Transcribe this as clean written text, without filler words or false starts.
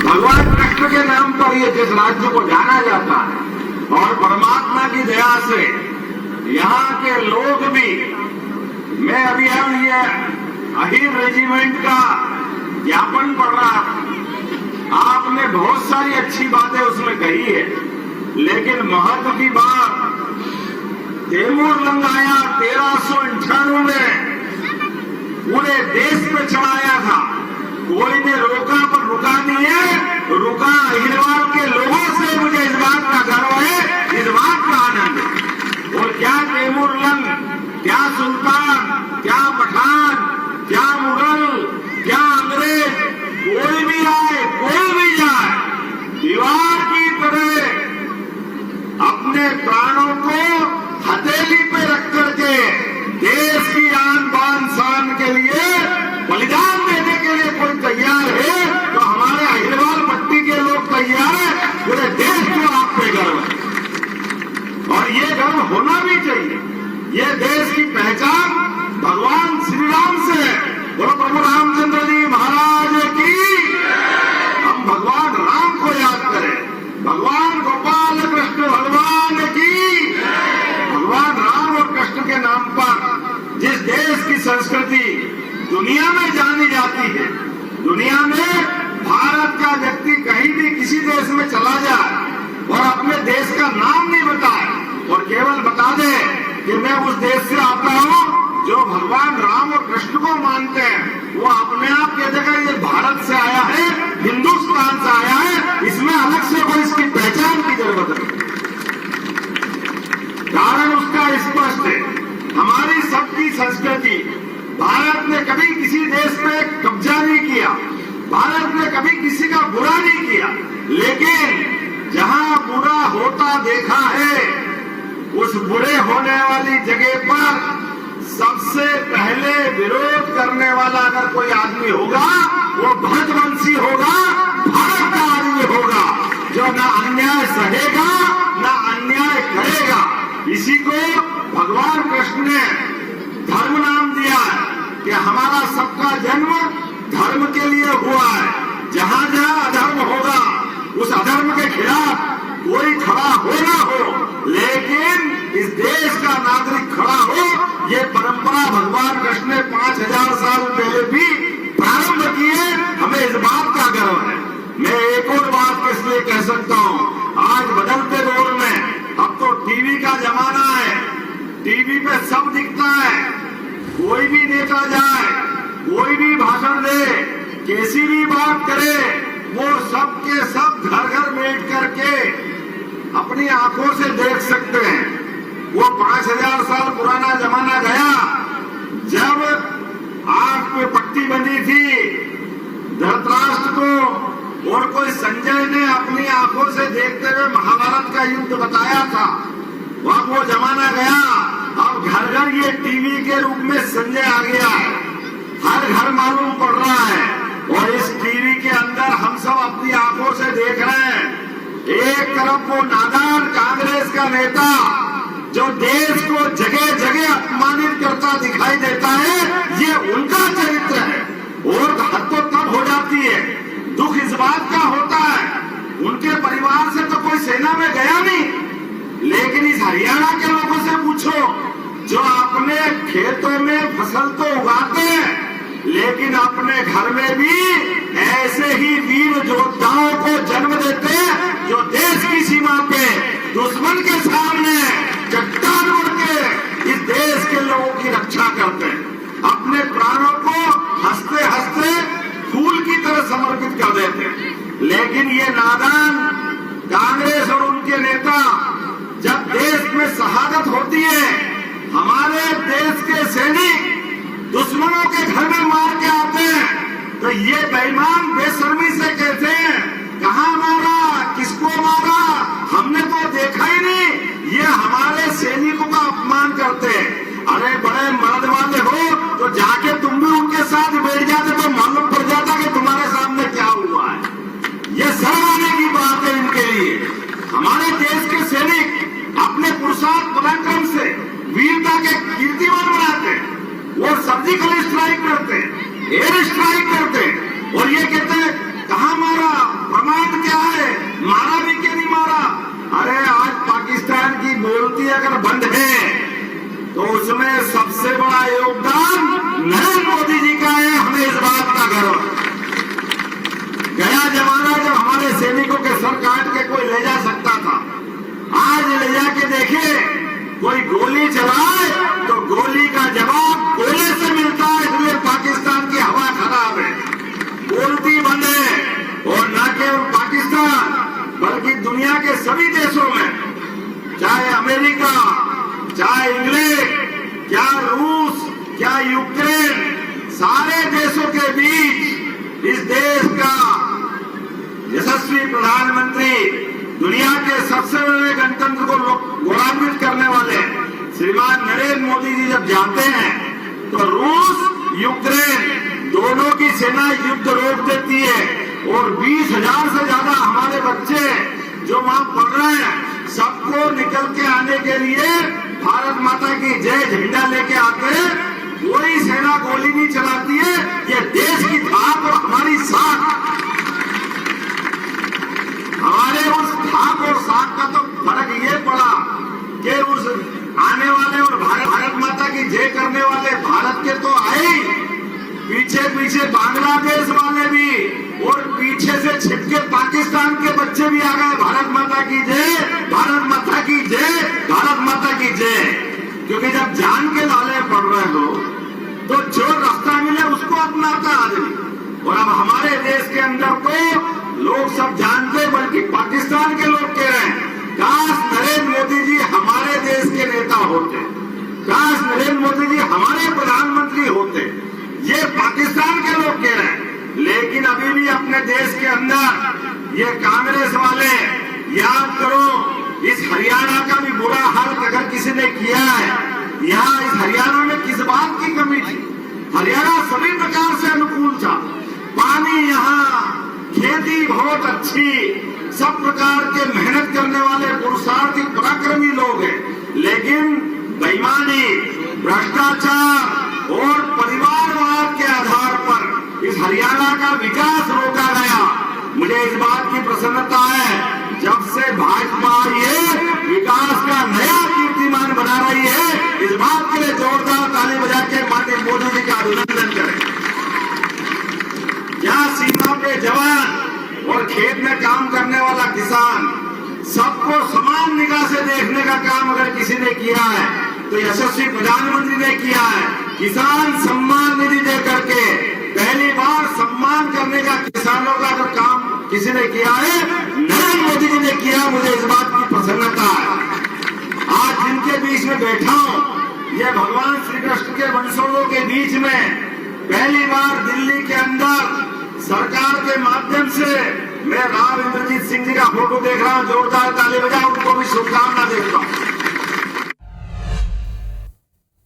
भगवान कृष्ण के नाम पर ये जिस राज्य को जाना जाता है और परमात्मा की दया से यहाँ के लोग भी, मैं अभी ये अहिर रेजिमेंट का ज्ञापन पढ़ रहा था, आपने बहुत सारी अच्छी बातें उसमें कही है, लेकिन महत्व की बात, तैमूर लंग आया 1398 में, पूरे देश में चढ़ाया था, कोई ने रोका पर रुका नहीं है, रुका अहिरवाल के लोगों से। मुझे इस बात का गर्व है, इस बात का आनंद है। और क्या तैमूर लंग, क्या सुल्तान, क्या पठान, क्या मुगल, क्या अंग्रेज, कोई भी आए, कोई भी जाए, दीवार की तरह अपने प्राणों को हथेली पे रख करके देश की आन बान शान के लिए बलिदान देने के लिए कोई तैयार है, तो हमारे अहिरवाल पट्टी के लोग तैयार हैं। पूरे देश को आप पे गर्व है और ये गर्व होना भी चाहिए। ये देश की पहचान भगवान श्री राम से है। बोलो प्रभु रामचंद्र जी महाराज की। हम भगवान राम को याद करें, भगवान गोपाल कृष्ण भगवान की। भगवान राम और कृष्ण के नाम पर जिस देश की संस्कृति दुनिया में जानी जाती है, दुनिया में भारत का व्यक्ति कहीं भी किसी देश में चला जाए और अपने देश का नाम नहीं बताए और केवल बता दे कि मैं उस देश से आता हूं, जो भगवान राम और कृष्ण को मानते हैं, वो अपने आप कह देगा ये भारत से आया है, हिंदुस्तान से आया है, इसमें अलग से कोई इसकी पहचान की जरूरत नहीं। कारण उसका स्पष्ट है, हमारी सबकी संस्कृति, भारत ने कभी किसी देश पे कब्जा नहीं किया, भारत ने कभी किसी का बुरा नहीं किया, लेकिन जहां बुरा होता देखा है, उस बुरे होने वाली जगह पर सबसे पहले विरोध करने वाला अगर कोई आदमी होगा, वो भरतवंशी होगा, भारत का आदमी होगा, जो ना अन्याय सहेगा ना अन्याय करेगा। इसी को भगवान कृष्ण ने धर्म नाम दिया है कि हमारा सबका जन्म धर्म के लिए हुआ है। जहां जहां अधर्म होगा, उस अधर्म के खिलाफ कोई खड़ा हो ना हो, लेकिन इस देश का नागरिक खड़ा हो, ये परंपरा भगवान कृष्ण ने 5000 साल पहले भी प्रारंभ की है। हमें इस बात का गर्व है। मैं एक और बात इसलिए कह सकता हूं, आज बदलते दौर में अब तो टीवी का जमाना है, टीवी पे सब दिखता है, कोई भी नेता जाए, कोई भी भाषण दे, कैसी भी बात करे, वो सब के सब घर घर बैठ करके अपनी आंखों से देख सकते हैं। वो 5000 साल पुराना जमाना गया, जब आंख पे पट्टी बनी थी धृतराष्ट्र को, और कोई संजय ने अपनी आंखों से देखते हुए महाभारत का युद्ध बताया था। वह वो जमाना गया, अब घर घर ये टीवी के रूप में संजय आ गया है, हर घर मालूम पड़ रहा है, और इस टीवी के अंदर हम सब अपनी आंखों से देख रहे हैं। एक तरफ वो नादान कांग्रेस का नेता जो देश को जगह जगह अपमानित करता दिखाई देता है, ये उनका चरित्र है। और हद तो तब हो जाती है, दुख इस बात का होता है, उनके परिवार से तो कोई सेना में गया नहीं, लेकिन इस हरियाणा के लोगों से पूछो, जो अपने खेतों में फसल तो उगाते हैं, लेकिन अपने घर में भी ऐसे ही वीर योद्धाओं को जन्म देते हैं, जो देश की सीमा पे दुश्मन के सामने चट्टान बन के इस देश के लोगों की रक्षा करते हैं, अपने प्राणों को हंसते हंसते फूल की तरह समर्पित कर देते हैं। लेकिन ये नादान कांग्रेस और उनके नेता, जब देश में शहादत होती है, हमारे देश के सैनिक दुश्मनों के घर में मार के आते हैं, तो ये बेईमान बेशर्मी से कहते हैं कहां मारा, किसको मारा, हमने तो देखा ही नहीं, ये हमारे सैनिकों का अपमान करते हैं। अरे बड़े मर्द वाले हो तो जाके तुम भी उनके साथ बैठ जाते तो मालूम पड़ जाता कि तुम्हारे सामने क्या हुआ है। ये शर्म आने की बात है इनके लिए। हमारे देश के सैनिक अपने पुरुषार्थ पराक्रम से वीरता के कीर्तिमान बनाते हैं, वो सर्जिकल स्ट्राइक करते हैं, एयर स्ट्राइक करते हैं, और ये कहते हैं कहां मारा, दुनिया के सभी देशों में, चाहे अमेरिका, चाहे इंग्लैंड, क्या रूस, क्या यूक्रेन, सारे देशों के बीच इस देश का यशस्वी प्रधानमंत्री, दुनिया के सबसे बड़े गणतंत्र को गौरवान्वित करने वाले श्रीमान नरेंद्र मोदी जी जब जाते हैं तो रूस, यूक्रेन दोनों की सेना युद्ध रोक देती है और 20,000 से ज्यादा हमारे बच्चे जो वहां पढ़ रहे हैं, सबको निकल के आने के लिए भारत माता की जय झंडा लेके आते हैं। कोई सेना गोली नहीं चलाती है। ये देश की धाक और हमारी साख, हमारे उस धाक और साख का तो फर्क ये पड़ा कि उस आने वाले और भारत माता की जय करने वाले भारत के तो आए, पीछे पीछे बांग्लादेश वाले भी और पीछे से छिपके पाकिस्तान के बच्चे भी आ गए। भारत माता की जय, भारत माता की जय, भारत माता की जय। क्योंकि जब जान के लाले पड़ रहे हो तो जो रास्ता मिले उसको अपनाता आदमी। और अब हमारे देश के अंदर तो लोग सब जानते, बल्कि पाकिस्तान के लोग कह रहे हैं काश नरेंद्र मोदी जी हमारे देश के नेता होते, काश नरेंद्र मोदी जी हमारे प्रधानमंत्री होते। ये पाकिस्तान के लोग कह रहे हैं। लेकिन अभी भी अपने देश के अंदर ये कांग्रेस वाले, याद करो इस हरियाणा का भी बुरा हाल अगर किसी ने किया है। यहाँ इस हरियाणा में किस बात की कमी थी? हरियाणा सभी प्रकार से अनुकूल था, पानी यहाँ, खेती बहुत अच्छी, सब प्रकार के मेहनत करने वाले पुरुषार्थी पराक्रमी लोग हैं। लेकिन बेईमानी, भ्रष्टाचार और परिवारवाद के आधार पर इस हरियाणा का विकास रोका गया। मुझे इस बात की प्रसन्नता है जब से भाजपा ये विकास का नया कीर्तिमान बना रही है। इस बात के लिए जोरदार ताली बजा के माननीय मोदी जी का अभिनंदन करें। क्या सीमा पे जवान और खेत में काम करने वाला किसान, सबको समान निगाह से देखने का काम अगर किसी ने किया है तो यशस्वी प्रधानमंत्री ने किया है। किसान सम्मान निधि दे करके पहली बार सम्मान करने का किसानों का अगर काम किसी ने किया है, नरेंद्र मोदी जी ने किया। मुझे इस बात की प्रसन्नता है। आज जिनके बीच में बैठा हूं, ये भगवान श्री कृष्ण के वंशजों के बीच में पहली बार दिल्ली के अंदर सरकार के माध्यम से मैं राव इंद्रजीत सिंह जी का फोटो देख रहा हूं। जोरदार ताली बजाओ, उनको भी शुभकामना देता हूं।